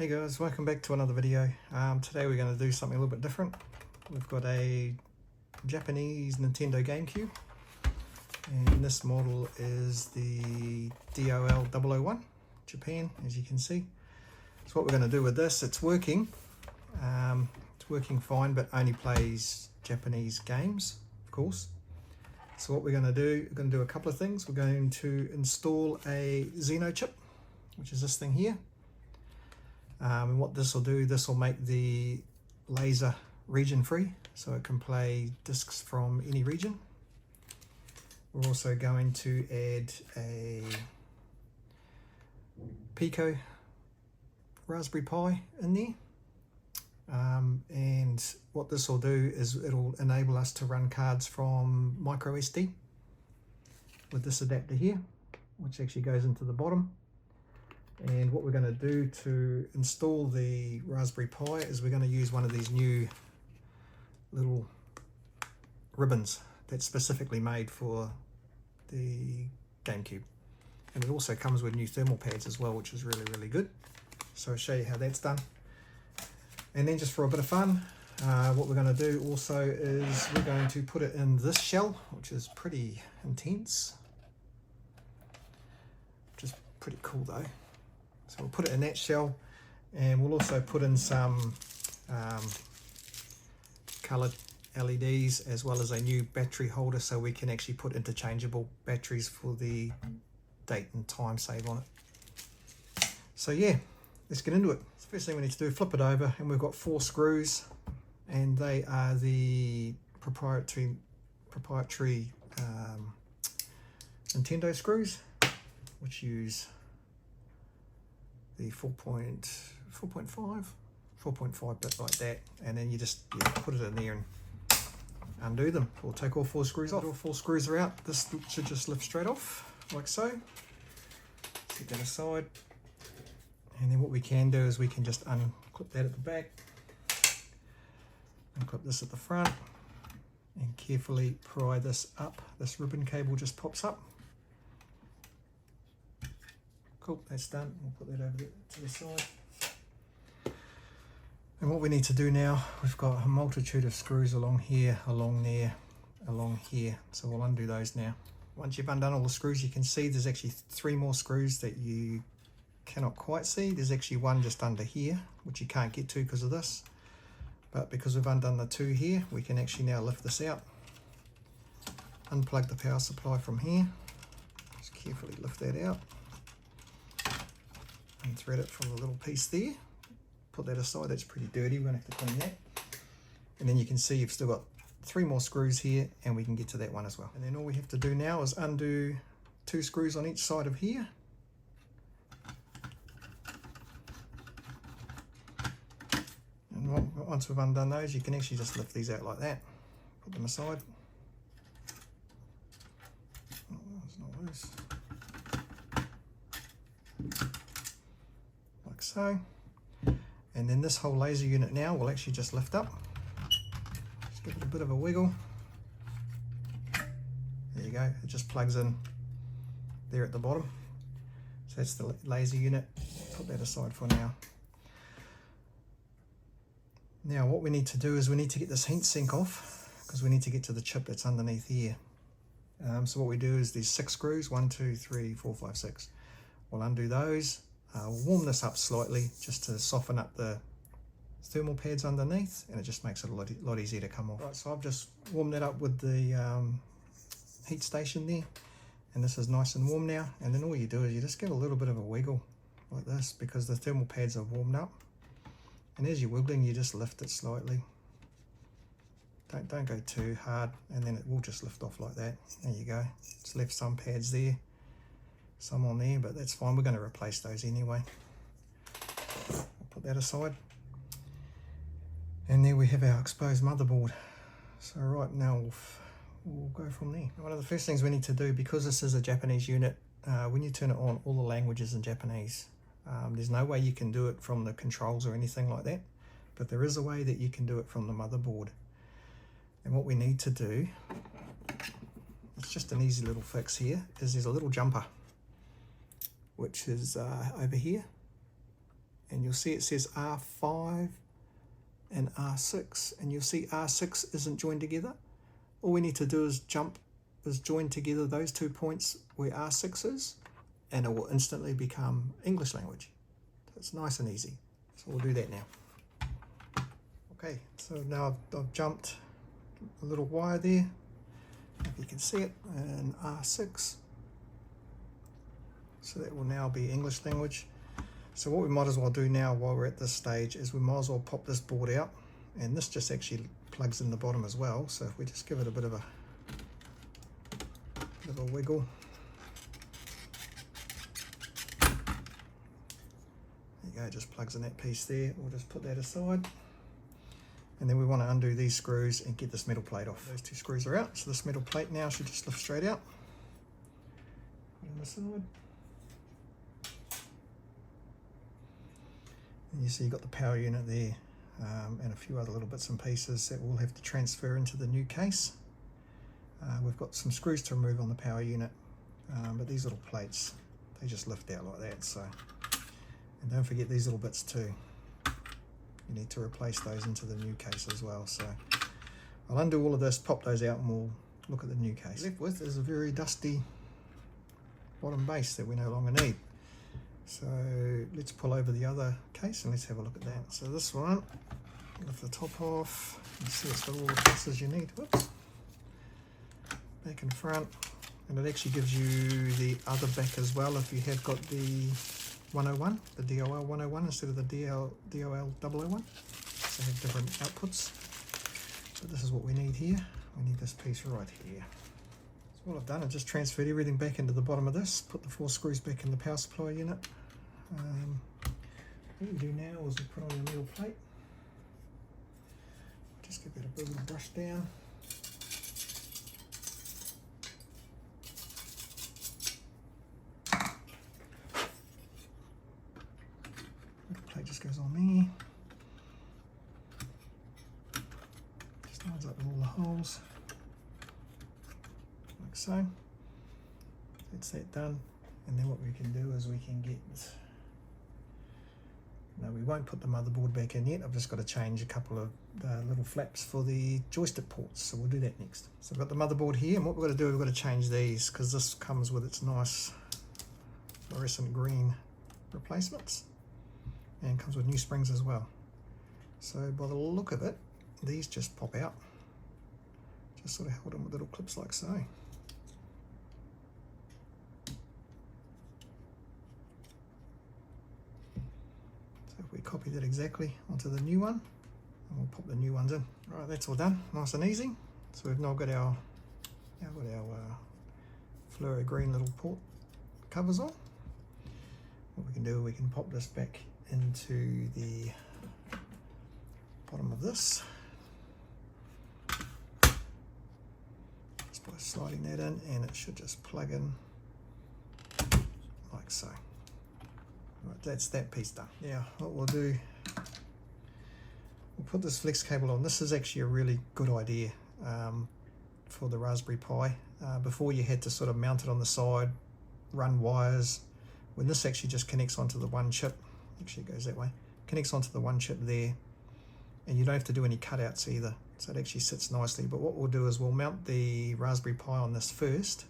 Hey guys, welcome back to another video. Today we're going to do something a little bit different. We've got a Japanese Nintendo GameCube, and this model is the DOL 001 Japan, as you can see. So what we're going to do with this, it's working fine, but only plays Japanese games, of course. So what we're going to do a couple of things. We're going to install a Xeno chip, which is this thing here. And what this will do, this will make the laser region free, so it can play discs from any region. We're also going to add a Pico Raspberry Pi in there. And what this will do is it'll enable us to run cards from MicroSD with this adapter here, which actually goes into the bottom. And what we're going to do to install the Raspberry Pi is we're going to use one of these new little ribbons that's specifically made for the GameCube. And it also comes with new thermal pads as well, which is really good. So I'll show you how that's done. And then just for a bit of fun, what we're going to do also is we're going to put it in this shell, which is pretty intense, which is pretty cool though. So we'll put it in that shell, and we'll also put in some coloured LEDs as well as a new battery holder, so we can actually put interchangeable batteries for the date and time save on it. So yeah, let's get into it. So first thing we need to do, flip it over, and we've got 4 screws, and they are the proprietary Nintendo screws, which use the 4.5 bit like that, and then you just put it in there and undo them. We'll take all 4 screws off. All 4 screws are out. This should just lift straight off like so. Set that aside, and then what we can do is we can just unclip that at the back, unclip this at the front, and carefully pry this up. This ribbon cable just pops up. Cool, that's done. We'll put that over to the side. And what we need to do now, we've got a multitude of screws along here, along there, along here. So we'll undo those now. Once you've undone all the screws, you can see there's actually 3 more screws that you cannot quite see. There's actually one just under here, which you can't get to because of this. But because we've undone the 2 here, we can actually now lift this out. Unplug the power supply from here. Just carefully lift that out. And thread it from the little piece there. Put that aside, that's pretty dirty, we're going to have to clean that. And then you can see you've still got 3 more screws here, and we can get to that one as well. And then all we have to do now is undo 2 screws on each side of here. And once we've undone those, you can actually just lift these out like that. Put them aside. Oh, it's not loose. Like so. And then this whole laser unit now will actually just lift up. Just give it a bit of a wiggle. There you go, it just plugs in there at the bottom. So that's the laser unit. Put that aside for now. Now what we need to do is we need to get this heat sink off, because we need to get to the chip that's underneath here. So what we do is these 6 screws, 1, 2, 3, 4, 5, 6. We'll undo those. We'll warm this up slightly just to soften up the thermal pads underneath, and it just makes it a lot easier to come off. Right, so I've just warmed that up with the heat station there, and this is nice and warm now. And then all you do is you just give a little bit of a wiggle like this, because the thermal pads are warmed up. And as you're wiggling, you just lift it slightly. Don't go too hard, and then it will just lift off like that. There you go. It's left some pads there, some on there, but that's fine. We're going to replace those anyway. I'll put that aside. And there we have our exposed motherboard. So right now we'll go from there. One of the first things we need to do, because this is a Japanese unit, when you turn it on, all the languages in Japanese. There's no way you can do it from the controls or anything like that, but there is a way that you can do it from the motherboard. And what we need to do, it's just an easy little fix here, is there's a little jumper which is over here, and you'll see it says R5 and R6, and you'll see R6 isn't joined together. All we need to do is join together those 2 points where R6 is, and it will instantly become English language. So it's nice and easy. So we'll do that now. Okay, so now I've jumped a little wire there, if you can see it, and R6. So that will now be English language. So what we might as well do now while we're at this stage is we might as well pop this board out, and this just actually plugs in the bottom as well. So if we just give it a bit of a wiggle. There you go, it just plugs in that piece there. We'll just put that aside. And then we want to undo these screws and get this metal plate off. Those 2 screws are out, so this metal plate now should just lift straight out. Put it on the side. And you see you've got the power unit there, and a few other little bits and pieces that we'll have to transfer into the new case. We've got some screws to remove on the power unit, but these little plates, they just lift out like that. So, and don't forget these little bits too. You need to replace those into the new case as well. So I'll undo all of this, pop those out, and we'll look at the new case. Left with is a very dusty bottom base that we no longer need. So let's pull over the other case and let's have a look at that. So this one, lift the top off. You see it's got all the pieces you need. Whoops. Back and front. And it actually gives you the other back as well if you have got the 101, the DOL 101 instead of the DOL 001. So have different outputs. So this is what we need here. We need this piece right here. So all I've done is just transferred everything back into the bottom of this, put the 4 screws back in the power supply unit. What we do now is we put on the metal plate. Just give it a bit of a brush down. Just goes on there. Just lines up with all the holes, like so. That's that done. And then what we can do is we can get, no, we won't put the motherboard back in yet. I've just got to change a couple of little flaps for the joystick ports, so we'll do that next. So I've got the motherboard here, and what we've got to do, we've got to change these, because this comes with its nice fluorescent green replacements. And comes with new springs as well. So by the look of it, these just pop out. Just sort of held on with little clips like so. So if we copy that exactly onto the new one, and we'll pop the new ones in. Right, that's all done, nice and easy. So we've now got our fluoro green little port covers on. What we can do, we can pop this back into the bottom of this, just by sliding that in, and it should just plug in like so. Right, that's that piece done. Now what we'll do, we'll put this flex cable on. This is actually a really good idea for the Raspberry Pi. Before you had to sort of mount it on the side, run wires. When this actually just connects onto the one chip, actually it goes that way, connects onto the one chip there, and you don't have to do any cutouts either, so it actually sits nicely. But what we'll do is we'll mount the Raspberry Pi on this first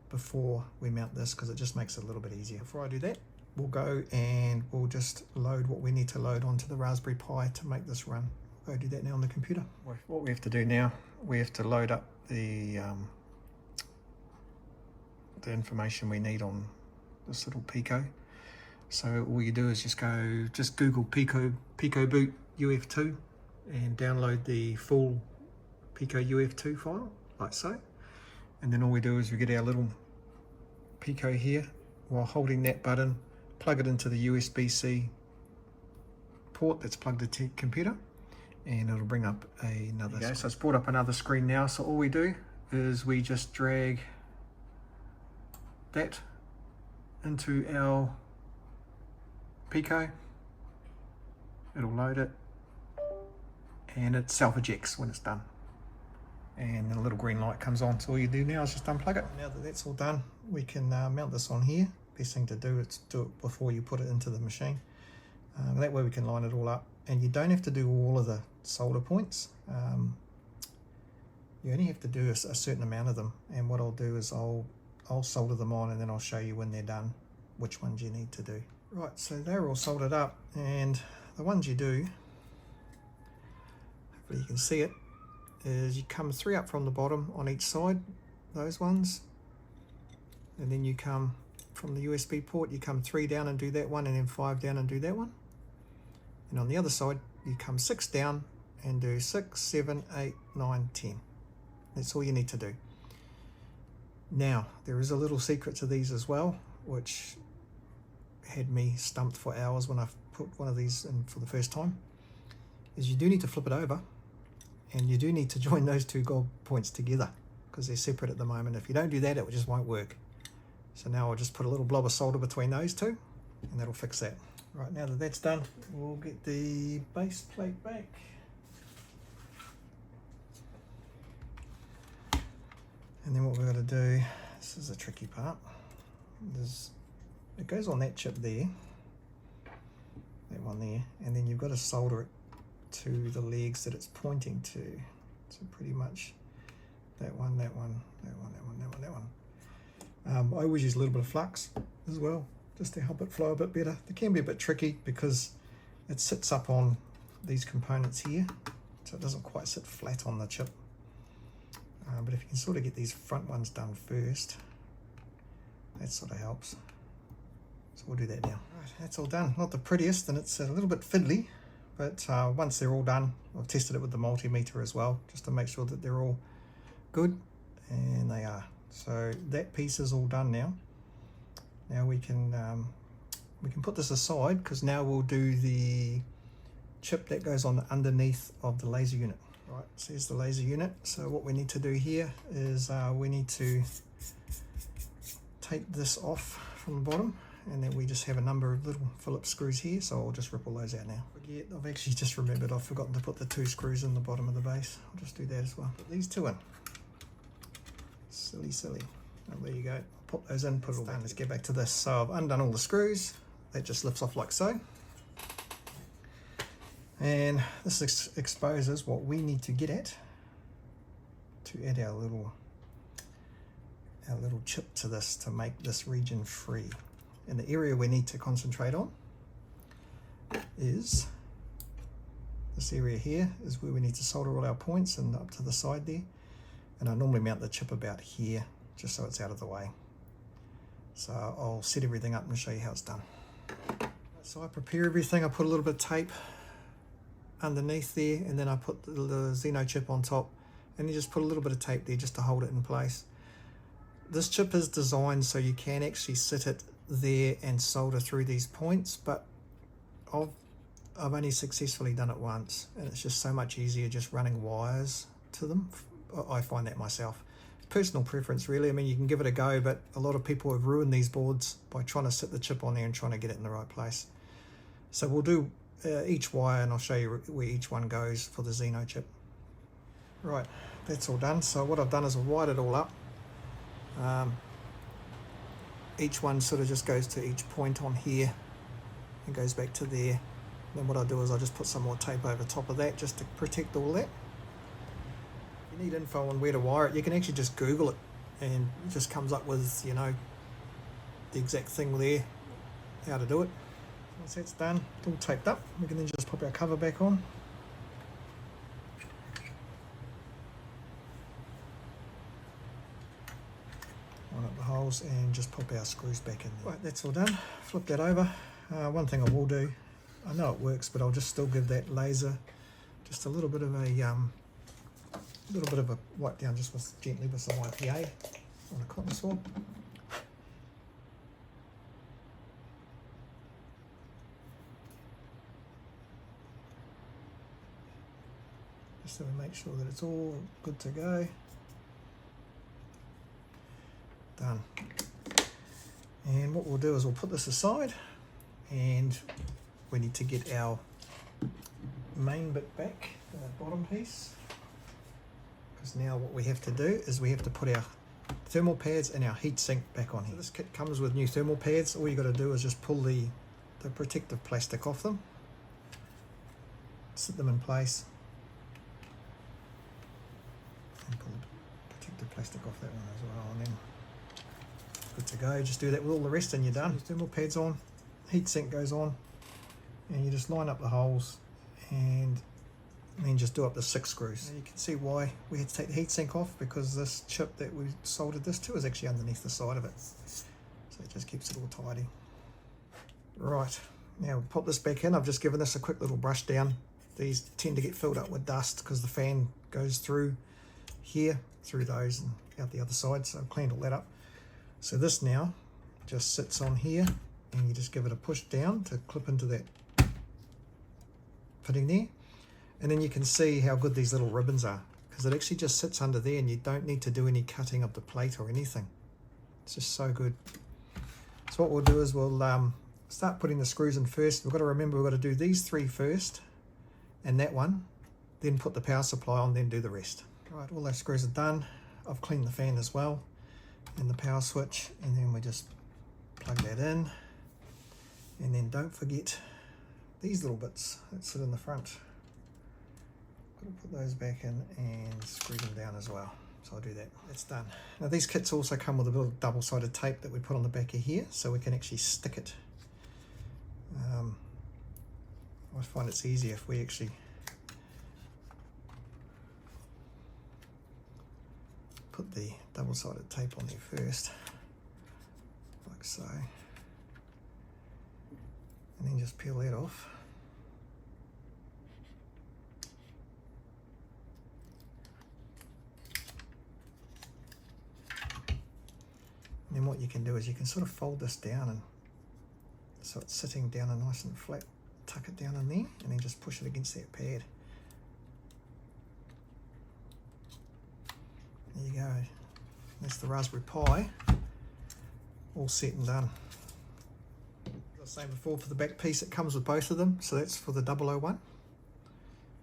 before we mount this, because it just makes it a little bit easier. Before I do that, we'll go and we'll just load what we need to load onto the Raspberry Pi to make this run. We'll go do that now on the computer. What we have to do now, we have to load up the information we need on this little Pico. So all you do is just Google PicoBoot UF2 and download the full Pico UF2 file, like so. And then all we do is we get our little Pico here, while holding that button, plug it into the USB-C port that's plugged into the computer, and it'll bring up another screen. So it's brought up another screen now. So all we do is we just drag that into our Pico, it'll load it, and it self-ejects when it's done, and a little green light comes on. So all you do now is just unplug it. Now that that's all done, we can mount this on here. Best thing to do is do it before you put it into the machine. That way we can line it all up, and you don't have to do all of the solder points. You only have to do a certain amount of them, and what I'll do is I'll solder them on, and then I'll show you when they're done which ones you need to do. Right, so they're all soldered up, and the ones you do, hopefully you can see it, is you come 3 up from the bottom on each side, those ones, and then you come from the USB port, you come 3 down and do that one, and then 5 down and do that one. And on the other side, you come 6 down and do 6, 7, 8, 9, 10. That's all you need to do. Now, there is a little secret to these as well, which had me stumped for hours when I put one of these in for the first time, is you do need to flip it over, and you do need to join those 2 gold points together, because they're separate at the moment. If you don't do that, it just won't work. So now I'll just put a little blob of solder between those 2, and that'll fix that. Right, now that that's done, we'll get the base plate back. And then what we're going to do, this is the tricky part, it goes on that chip there, that one there, and then you've got to solder it to the legs that it's pointing to. So pretty much that one, that one, that one, that one, that one, that one. I always use a little bit of flux as well, just to help it flow a bit better. It can be a bit tricky because it sits up on these components here, so it doesn't quite sit flat on the chip. But if you can sort of get these front ones done first, that sort of helps. So we'll do that now. Right, that's all done. Not the prettiest, and it's a little bit fiddly, but once they're all done, I've tested it with the multimeter as well, just to make sure that they're all good, and they are. So that piece is all done now. Now we can put this aside, because now we'll do the chip that goes on underneath of the laser unit. Right, so here's the laser unit. So what we need to do here is we need to take this off from the bottom, and then we just have a number of little Phillips screws here, so I'll just rip all those out now. I've actually just remembered I've forgotten to put the 2 screws in the bottom of the base. I'll just do that as well. Put these 2 in. Silly. Oh, there you go. I'll pop those in, put it all down. Let's get back to this. So I've undone all the screws. That just lifts off like so. And this exposes what we need to get at to add our little chip to this, to make this region free. And the area we need to concentrate on is this area here, is where we need to solder all our points, and up to the side there. And I normally mount the chip about here, just so it's out of the way. So I'll set everything up and show you how it's done. So I prepare everything. I put a little bit of tape underneath there, and then I put the Xeno chip on top, and you just put a little bit of tape there just to hold it in place. This chip is designed so you can actually sit it there and solder through these points, but I've only successfully done it once, and it's just so much easier just running wires to them. I find that myself. Personal preference really. I mean, you can give it a go, but a lot of people have ruined these boards by trying to sit the chip on there and trying to get it in the right place. So we'll do each wire, and I'll show you where each one goes for the Xeno chip. Right, that's all done. So what I've done is I've wired it all up. Each one sort of just goes to each point on here and goes back to there. Then what I'll do is I'll just put some more tape over top of that just to protect all that. If you need info on where to wire it, you can actually just Google it, and it just comes up with, you know, the exact thing there, how to do it. Once that's done, it's all taped up, we can then just pop our cover back on. Line up the holes and just pop our screws back in there. Right, that's all done. Flip that over. One thing I will do, I know it works, but I'll just still give that laser just a little bit of a wipe down, just gently with some IPA on a cotton swab. Just so we make sure that it's all good to go. Done. And what we'll do is we'll put this aside, and we need to get our main bit back, the bottom piece, because now what we have to do is we have to put our thermal pads and our heat sink back on here. So this kit comes with new thermal pads. All you got to do is just pull the the protective plastic off them, sit them in place, and pull the protective plastic off that one as well, and then good to go. Just do that with all the rest and you're done. Thermal pads on, heatsink goes on, and you just line up the holes and then just do up the 6 screws. Now you can see why we had to take the heatsink off, because this chip that we soldered this to is actually underneath the side of it, so it just keeps it all tidy. Right, now we'll pop this back in. I've just given this a quick little brush down. These tend to get filled up with dust because the fan goes through here, through those and out the other side, so I've cleaned all that up. So this now just sits on here, and you just give it a push down to clip into that fitting there. And then you can see how good these little ribbons are, because it actually just sits under there and you don't need to do any cutting of the plate or anything. It's just so good. So what we'll do is we'll start putting the screws in first. We've got to remember we've got to do these 3 first and that one, then put the power supply on, then do the rest. Right, all those screws are done. I've cleaned the fan as well and the power switch, and then we just plug that in. And then don't forget these little bits that sit in the front. I'll put those back in and screw them down as well. So I'll do that. That's done. Now these kits also come with a little double-sided tape that we put on the back of here, so we can actually stick it. I find it's easier if we actually put the double-sided tape on there first, like so, and then just peel that off. And then what you can do is you can sort of fold this down, and so it's sitting down and nice and flat. Tuck it down in there and then just push it against that pad. There you go. That's the Raspberry Pi all set and done. As I was saying before, for the back piece it comes with both of them. So that's for the 001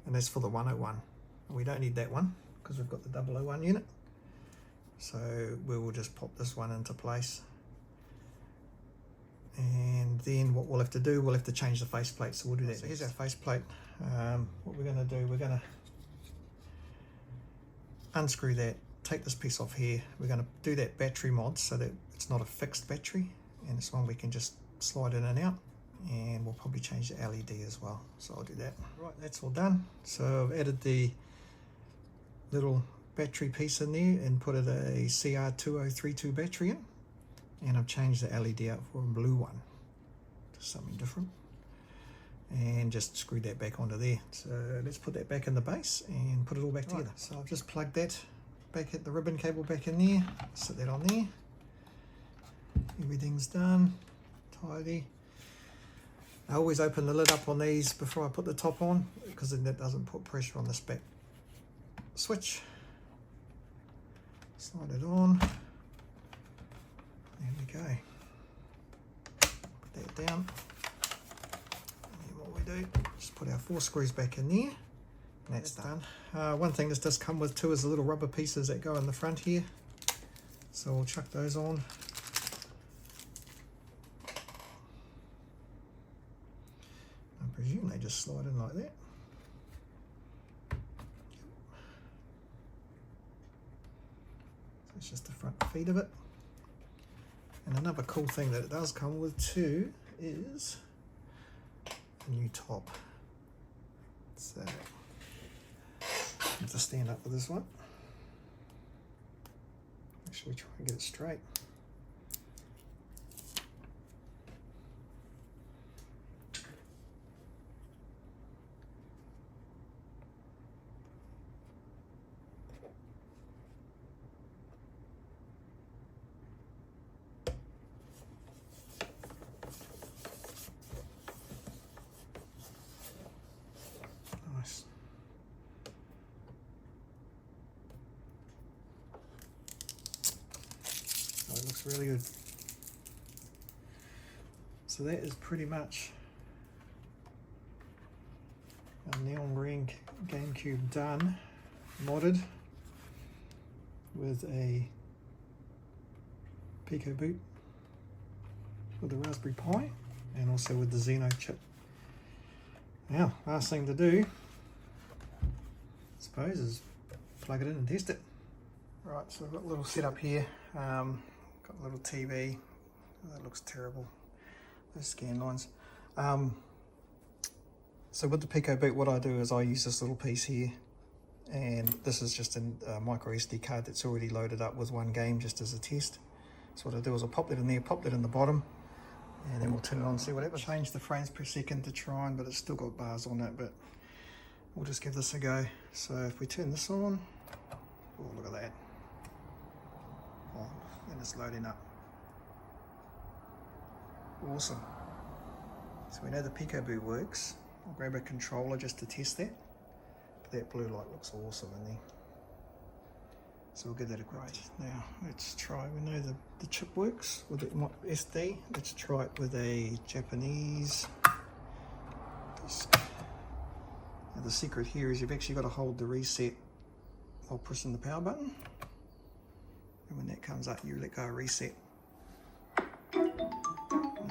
and that's for the 101. And we don't need that one because we've got the 001 unit. So we will just pop this one into place. And then what we'll have to do, we'll have to change the faceplate, so we'll do that. So here's our faceplate. What we're going to do, we're going to unscrew that, take this piece off here. We're going to do that battery mod so that it's not a fixed battery, and it's one we can just slide in and out, and we'll probably change the LED as well, so I'll do that. Right, that's all done. So I've added the little battery piece in there and put a CR2032 battery in. And I've changed the LED out for a blue one to something different, and just screwed that back onto there. So let's put that back in the base and put it all back together. So I've just plugged that back, at the ribbon cable back in there, sit that on there. Everything's done, tidy. I always open the lid up on these before I put the top on, because then that doesn't put pressure on this back switch. Slide it on. There we go. Put that down. And then what we do, just put our 4 screws back in there. And that's done. One thing this does come with too is the little rubber pieces that go in the front here. So we'll chuck those on. I presume they just slide in like that. So it's just the front feet of it. And another cool thing that it does come with too is a new top. So I have to stand up with this one. Actually try and get it straight. Nice. Oh, it looks really good. So that is pretty much a neon green GameCube done, modded with a PicoBoot with a Raspberry Pi. and also with the Xeno chip. Now, last thing to do, I suppose, is plug it in and test it. Right, so I've got a little setup here. Got a little TV. That looks terrible. Those scan lines. So with the PicoBoot, what I do is I use this little piece here, and this is just a MicroSD card that's already loaded up with one game just as a test. So what I do is I pop that in there, pop that in the bottom, and then we'll turn it on and see what happens. Change the frames per second to try and, but it's still got bars on it, but we'll just give this a go. So if we turn this on, oh, look at that. Oh, and it's loading up. Awesome. So we know the PicoBoot works. I'll grab a controller just to test that. But that blue light looks awesome in there. So we'll give that a go. Right, now let's try, we know the chip works with the SD. Let's try it with a Japanese disk. Now the secret here is you've actually got to hold the reset while pressing the power button. And when that comes up, you let go of reset. And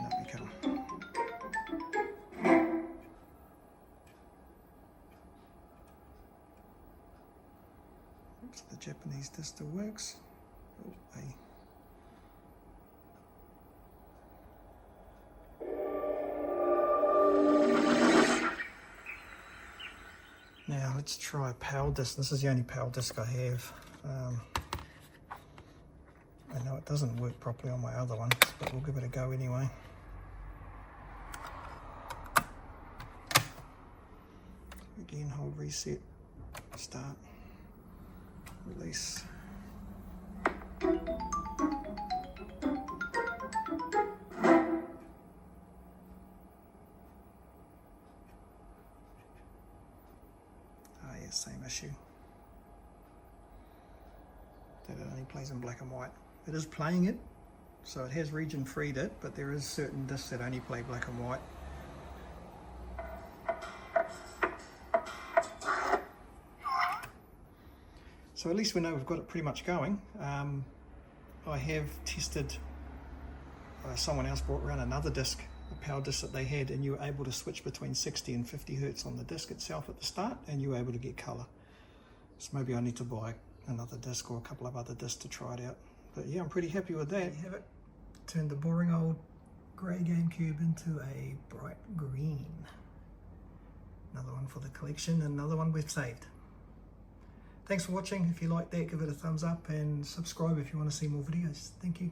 up you come. Oops, the Japanese disk still works. Oh, hey. Now let's try a PAL disc. This is the only PAL disc I have. I know it doesn't work properly on my other ones, but we'll give it a go anyway. Again, hold reset, start, release. Ah, yeah, same issue. That it only plays in black and white. It is playing it, so it has region freed it, but there is certain discs that only play black and white. So at least we know we've got it pretty much going. I have tested, someone else brought around another disc, a power disc that they had, and you were able to switch between 60 and 50 hertz on the disc itself at the start, and you were able to get color. So maybe I need to buy another disc or a couple of other discs to try it out. But yeah, I'm pretty happy with that. There you have it. Turned the boring old grey GameCube into a bright green. Another one for the collection, another one we've saved. Thanks for watching. If you like that, give it a thumbs up and subscribe if you want to see more videos. Thank you.